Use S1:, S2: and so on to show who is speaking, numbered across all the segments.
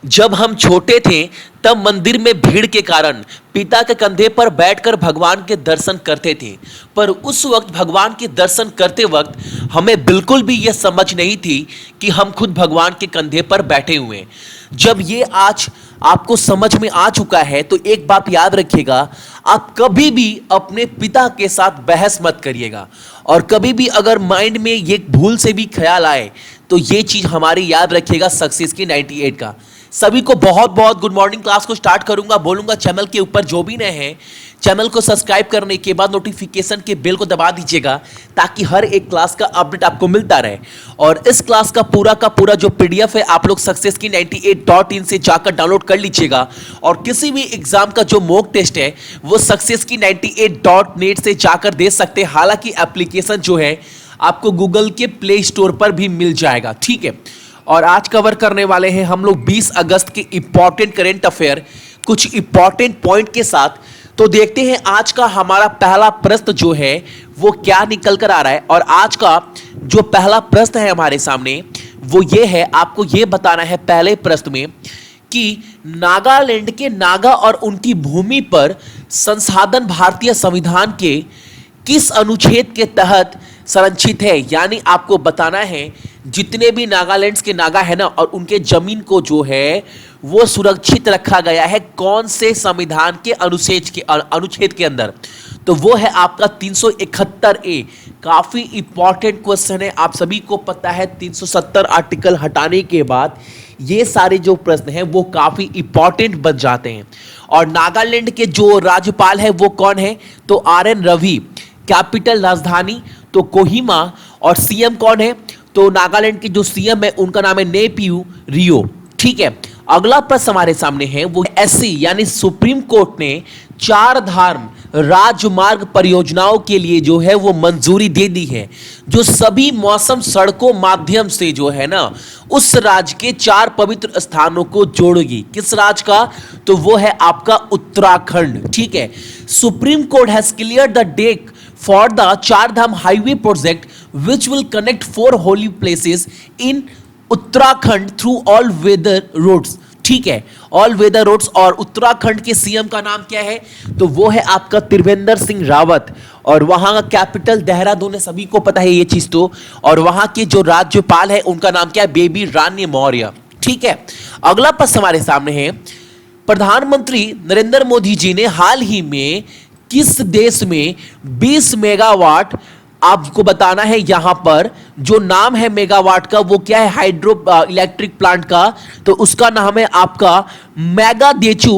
S1: जब हम छोटे थे तब मंदिर में भीड़ के कारण पिता के कंधे पर बैठकर भगवान के दर्शन करते थे। पर उस वक्त भगवान के दर्शन करते वक्त हमें बिल्कुल भी यह समझ नहीं थी कि हम खुद भगवान के कंधे पर बैठे हुए हैं। जब ये आज आपको समझ में आ चुका है तो एक बात याद रखिएगा, आप कभी भी अपने पिता के साथ बहस मत करिएगा। और कभी भी अगर माइंड में ये भूल से भी ख्याल आए तो ये चीज हमारी याद रखिएगा सक्सेस की 98 का। सभी को बहुत बहुत गुड मॉर्निंग। क्लास को स्टार्ट करूंगा, बोलूंगा चैनल के ऊपर जो भी नए हैं चैनल को सब्सक्राइब करने के बाद नोटिफिकेशन के बेल को दबा दीजिएगा ताकि हर एक क्लास का अपडेट आपको मिलता रहे। और इस क्लास का पूरा जो पीडीएफ है आप लोग सक्सेस की 98.in से जाकर डाउनलोड कर लीजिएगा। और किसी भी एग्जाम का जो मॉक टेस्ट है वो सक्सेस की 98.net से जाकर दे सकते हैं। हालांकि एप्लीकेशन जो है आपको गूगल के प्ले स्टोर पर भी मिल जाएगा, ठीक है। और आज कवर करने वाले हैं हम लोग 20 अगस्त के इंपॉर्टेंट करेंट अफेयर कुछ इंपॉर्टेंट पॉइंट के साथ। तो देखते हैं आज का हमारा पहला प्रश्न जो है वो क्या निकल कर आ रहा है। और आज का जो पहला प्रश्न है हमारे सामने वो ये है, आपको ये बताना है पहले प्रश्न में कि नागालैंड के नागा और उनकी भूमि पर संसाधन भारतीय संविधान के किस अनुच्छेद के तहत संरक्षित है। यानी आपको बताना है जितने भी नागालैंड के नागा है ना और उनके जमीन को जो है वो सुरक्षित रखा गया है कौन से संविधान के अनुच्छेद के अंदर। तो वो है आपका 371A। काफी इंपॉर्टेंट क्वेश्चन है, आप सभी को पता है 370 आर्टिकल हटाने के बाद ये सारे जो प्रश्न हैं वो काफी इंपॉर्टेंट बन जाते हैं। और नागालैंड के जो राज्यपाल है वो कौन है, तो RN रवि। कैपिटल राजधानी तो कोहिमा। और सीएम कौन है, तो नागालैंड के जो सीएम है उनका नाम है नेपियू रियो, ठीक है। अगला प्रश्न हमारे सामने है वो SC यानी सुप्रीम कोर्ट ने चार धाम राजमार्ग परियोजनाओं के लिए जो है वो मंजूरी दे दी है, जो सभी मौसम सड़कों माध्यम से जो है ना उस राज्य के चार पवित्र स्थानों को जोड़ेगी। किस राज्य का, तो वो है आपका उत्तराखंड, ठीक है। Supreme court has clear the deck for the Char Dham highway project which will connect four holy places in Uttarakhand through all weather roads, ठीक है, ऑल वेदर रोड्स। और उत्तराखंड के सीएम का नाम क्या है, तो वो है आपका त्रिवेंद्र सिंह रावत। और वहां का कैपिटल देहरादून है, सभी को पता है ये चीज तो। और वहां के जो राज्यपाल है उनका नाम क्या है, बेबी रानी मौर्य, ठीक है। अगला प्रश्न हमारे सामने है, प्रधानमंत्री नरेंद्र मोदी जी ने हाल ही में किस देश में 20 मेगावाट, आपको बताना है यहां पर जो नाम है मेगावाट का वो क्या है, हाइड्रो इलेक्ट्रिक प्लांट का, तो उसका नाम है आपका मेगादेचु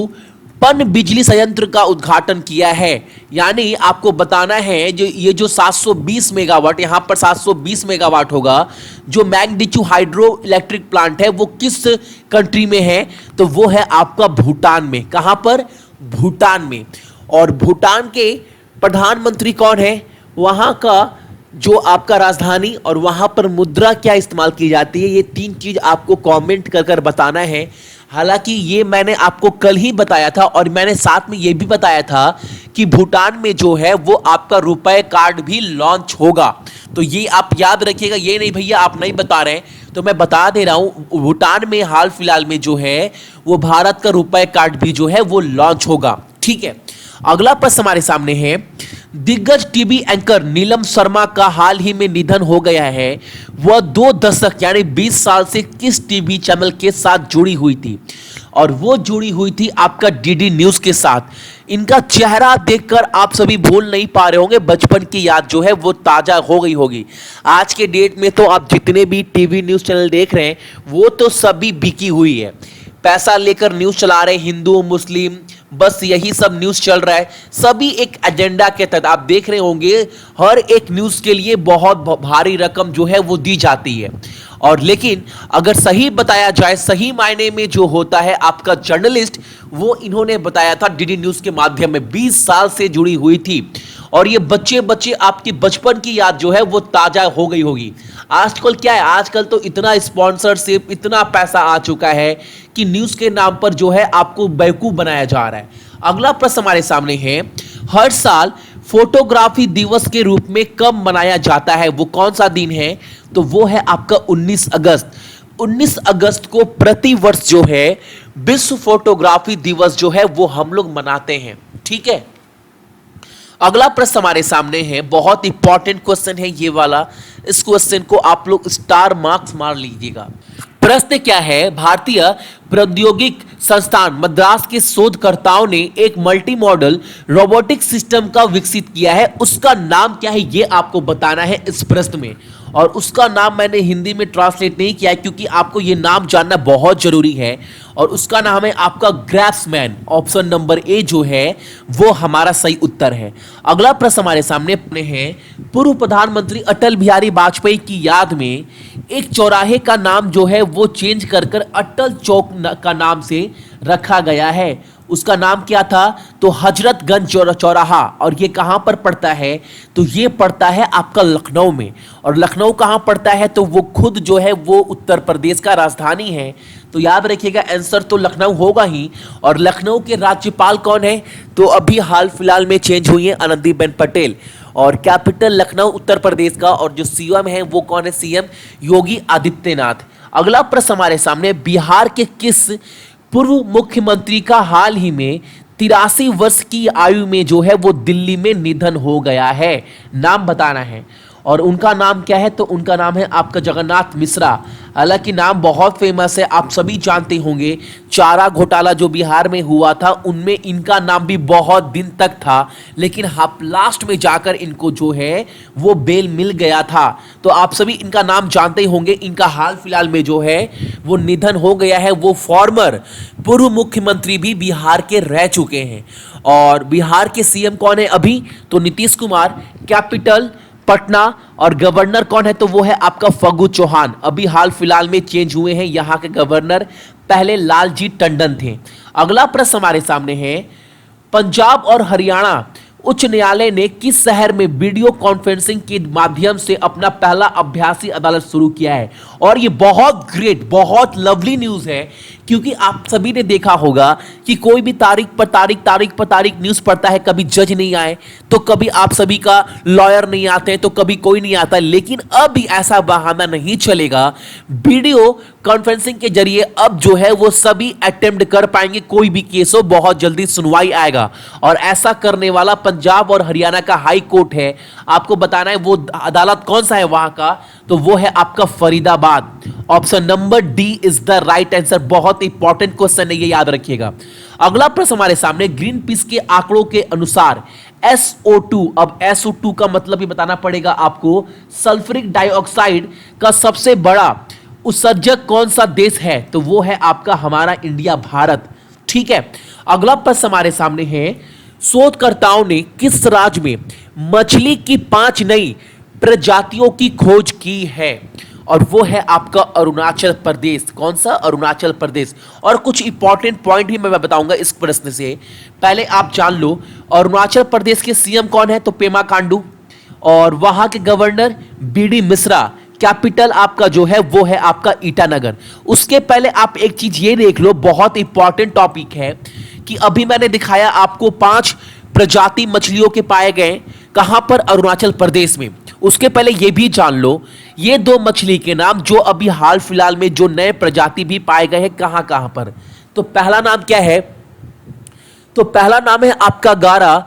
S1: पन बिजली संयंत्र का उद्घाटन किया है। यानी आपको बताना है जो ये जो 720 मेगावाट यहां पर 720 मेगावाट होगा जो मैग्नीच्यू हाइड्रो इलेक्ट्रिक प्लांट है वो किस कंट्री में है, तो वो है आपका भूटान में। कहां पर, भूटान में। और भूटान के प्रधानमंत्री कौन है, वहां का जो आपका राजधानी और वहां पर मुद्रा क्या इस्तेमाल की जाती है, ये तीन चीज आपको कमेंट कर कर बताना है। हालांकि ये मैंने आपको कल ही बताया था और मैंने साथ में ये भी बताया था कि भूटान में जो है वो आपका रुपए कार्ड भी लॉन्च होगा। तो ये आप याद रखिएगा, ये नहीं भैया आप नहीं बता रहे तो मैं बता दे रहा हूं, भूटान में हाल फिलहाल में जो है वो भारत का रुपए कार्ड भी जो है वो लॉन्च होगा, ठीक है। अगला प्रश्न हमारे सामने है, दिग्गज टीवी एंकर नीलम शर्मा का हाल ही में निधन हो गया है। वह 2 दशक यानी 20 साल से किस टीवी चैनल के साथ जुड़ी हुई थी, और वो जुड़ी हुई थी आपका डीडी न्यूज के साथ। इनका चेहरा देखकर आप सभी भूल नहीं पा रहे होंगे, बचपन की याद जो है वो ताजा हो गई होगी। आज के डेट में तो आप जितने भी टीवी न्यूज चैनल देख रहे हैं वो तो सभी बिकी हुई है, पैसा लेकर न्यूज चला रहे, हिंदू मुस्लिम बस यही सब न्यूज चल रहा है। सभी एक एजेंडा के तहत आप देख रहे होंगे हर एक न्यूज के लिए बहुत भारी रकम जो है वो दी जाती है। और लेकिन अगर सही बताया जाए, सही मायने में जो होता है आपका जर्नलिस्ट, वो इन्होंने बताया था डीडी न्यूज के माध्यम में 20 साल से जुड़ी हुई थी। और ये बच्चे बच्चे आपकी बचपन की याद जो है वो ताजा हो गई होगी। आजकल क्या है, आजकल तो इतना स्पॉन्सरशिप, इतना पैसा आ चुका है कि न्यूज के नाम पर जो है आपको बेवकूफ बनाया जा रहा है। अगला प्रश्न हमारे सामने है, हर साल फोटोग्राफी दिवस के रूप में कब मनाया जाता है, वो कौन सा दिन है, तो वो है आपका 19 अगस्त। 19 अगस्त को प्रति वर्ष जो है विश्व फोटोग्राफी दिवस जो है वो हम लोग मनाते हैं। ठीक है, अगला प्रश्न हमारे सामने है, बहुत इंपॉर्टेंट क्वेश्चन है ये वाला। इस क्वेश्चन को आप लोग स्टार मार्क्स मार लीजिएगा। प्रश्न क्या है, भारतीय प्रौद्योगिक संस्थान मद्रास के शोधकर्ताओं ने एक मल्टी मॉडल रोबोटिक सिस्टम का विकसित किया है, उसका नाम क्या है ये आपको बताना है इस प्रश्न में। और उसका नाम मैंने हिंदी में ट्रांसलेट नहीं किया है क्योंकि आपको ये नाम जानना बहुत जरूरी है। और उसका नाम है आपका ग्राफ्समैन। ऑप्शन नंबर ए जो है वो हमारा सही उत्तर है। अगला प्रश्न हमारे सामने अपने हैं, पूर्व प्रधानमंत्री अटल बिहारी वाजपेयी की याद में एक चौराहे का नाम जो है वो चेंज कर अटल चौक का नाम से रखा गया है। उसका नाम क्या था? तो हजरतगंज चौराहा। और ये कहां पर पड़ता है? तो ये पड़ता है आपका लखनऊ में। और लखनऊ कहां पड़ता है? तो वो खुद जो है वो उत्तर प्रदेश का राजधानी है। तो याद रखिएगा आंसर तो लखनऊ होगा ही। और लखनऊ के राज्यपाल कौन है? तो अभी हाल फिलहाल में चेंज हुई है, आनंदीबेन पटेल। और कैपिटल लखनऊ उत्तर प्रदेश का। और जो सीएम है वो कौन है? सीएम योगी आदित्यनाथ। अगला प्रश्न हमारे सामने, बिहार के किस पूर्व मुख्यमंत्री का हाल ही में 83 वर्ष की आयु में जो है वो दिल्ली में निधन हो गया है? नाम बताना है। और उनका नाम क्या है? तो उनका नाम है आपका जगन्नाथ मिश्रा। हालांकि नाम बहुत फेमस है, आप सभी जानते होंगे। चारा घोटाला जो बिहार में हुआ था उनमें इनका नाम भी बहुत दिन तक था, लेकिन आप लास्ट में जाकर इनको जो है वो बेल मिल गया था। तो आप सभी इनका नाम जानते होंगे। इनका हाल फिलहाल में जो है वो निधन हो गया है। वो फॉर्मर पूर्व मुख्यमंत्री भी बिहार के रह चुके हैं। और बिहार के सीएम कौन है अभी? तो नीतीश कुमार। कैपिटल पटना। और गवर्नर कौन है? तो वो है आपका फग्गू चौहान। अभी हाल फिलहाल में चेंज हुए हैं यहां के गवर्नर, पहले लालजी टंडन थे। अगला प्रश्न हमारे सामने है, पंजाब और हरियाणा उच्च न्यायालय ने किस शहर में वीडियो कॉन्फ्रेंसिंग के माध्यम से अपना पहला अभ्यासी अदालत शुरू किया है? और ये बहुत ग्रेट, बहुत लवली न्यूज है, क्योंकि आप सभी ने देखा होगा कि कोई भी तारीख पर तारीख न्यूज पढ़ता है, कभी जज नहीं आए, तो कभी आप सभी का लॉयर नहीं आते, तो कभी कोई नहीं आता। लेकिन अब भी ऐसा बहाना नहीं चलेगा। वीडियो कॉन्फ्रेंसिंग के जरिए अब जो है वो सभी अटेम्प्ट कर पाएंगे, कोई भी केस हो, बहुत जल्दी सुनवाई आएगा। और ऐसा करने वाला पंजाब और हरियाणा का हाई कोर्ट है। आपको बताना है वो अदालत कौन सा है वहां का, तो वो है आपका Faridabad. Option number D is the right answer. बहुत इंपॉर्टेंट क्वेश्चन है, ये याद रखिएगा। अगला प्रश्न हमारे सामने, ग्रीन पीस के आंकड़ों के अनुसार SO2, अब SO2 का मतलब भी बताना पड़ेगा आपको, सल्फ्यूरिक डाइऑक्साइड का सबसे बड़ा उत्सर्जक कौन सा देश है? तो वो है आपका हमारा इंडिया, भारत। ठीक है, अगला प्रश्न हमारे सामने है, शोधकर्ताओं ने किस राज्य में मछली की 5 नई प्रजातियों की खोज की है? और वो है आपका अरुणाचल प्रदेश। कौन सा? अरुणाचल प्रदेश। और कुछ इंपॉर्टेंट पॉइंट भी मैं बताऊंगा इस प्रश्न से, पहले आप जान लो। अरुणाचल प्रदेश के सीएम कौन है? तो पेमा खांडू। और वहां के गवर्नर BD मिश्रा। कैपिटल आपका जो है वो है आपका ईटानगर। उसके पहले आप एक चीज ये देख लो, बहुत इंपॉर्टेंट टॉपिक है, कि अभी मैंने दिखाया आपको 5 प्रजाति मछलियों के पाए गए, कहां पर? अरुणाचल प्रदेश में। उसके पहले ये भी जान लो, ये 2 मछली के नाम जो अभी हाल फिलहाल में जो नए प्रजाति भी पाए गए हैं, कहां कहां पर? तो पहला नाम क्या है? तो पहला नाम है आपका गारा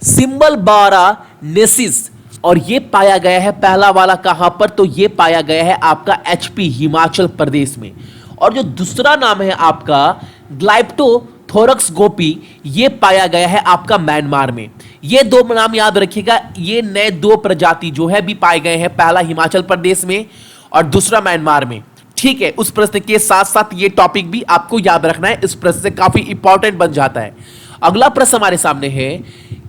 S1: सिंबल बारा नेसिस। और ये पाया गया है पहला वाला कहां पर? तो ये पाया गया है आपका HP हिमाचल प्रदेश में। और जो दूसरा नाम है आपका ग्लाइप्टोथोरक्स गोपी, ये पाया गया है आपका म्यांमार में। ये 2 नाम याद रखिएगा। ये नए 2 प्रजाति जो है भी पाए गए हैं, पहला हिमाचल प्रदेश में और दूसरा म्यांमार में। ठीक है, उस प्रश्न के साथ साथ ये टॉपिक भी आपको याद रखना है, इस प्रश्न से काफी इंपॉर्टेंट बन जाता है। अगला प्रश्न हमारे सामने है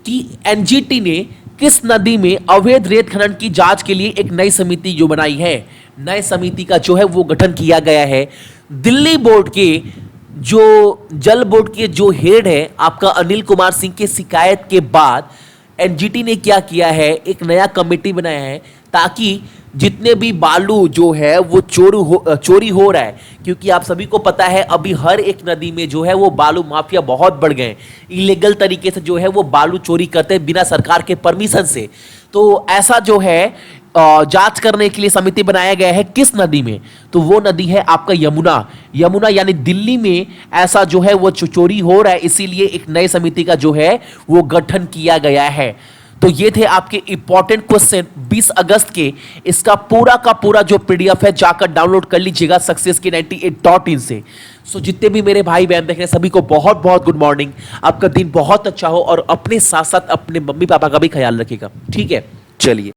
S1: कि NGT ने किस नदी में अवैध रेत खनन की जांच के लिए एक नई समिति जो बनाई है? नई समिति का जो है वो गठन किया गया है। दिल्ली बोर्ड के जो जल बोर्ड के जो हेड है आपका अनिल कुमार सिंह के शिकायत के बाद NGT ने क्या किया है, एक नया कमेटी बनाया है, ताकि जितने भी बालू जो है वो चोरी हो रहा है, क्योंकि आप सभी को पता है अभी हर एक नदी में जो है वो बालू माफिया बहुत बढ़ गए, इलीगल तरीके से जो है वो बालू चोरी करते हैं बिना सरकार के परमिशन से। तो ऐसा जो है जांच करने के लिए समिति बनाया गया है किस नदी में, तो वो नदी है आपका यमुना। यमुना यानी दिल्ली में ऐसा जो है वो चोरी हो रहा है, इसीलिए एक नई समिति का जो है वो गठन किया गया है। तो ये थे आपके इंपॉर्टेंट क्वेश्चन 20 अगस्त के। इसका पूरा का पूरा जो पीडीएफ है जाकर डाउनलोड कर लीजिएगा success98.in से। सो जितने भी मेरे भाई बहन देख रहे हैं सभी को बहुत बहुत गुड मॉर्निंग। आपका दिन बहुत अच्छा हो और अपने साथ साथ अपने मम्मी पापा का भी ख्याल रखिएगा, ठीक है। चलिए।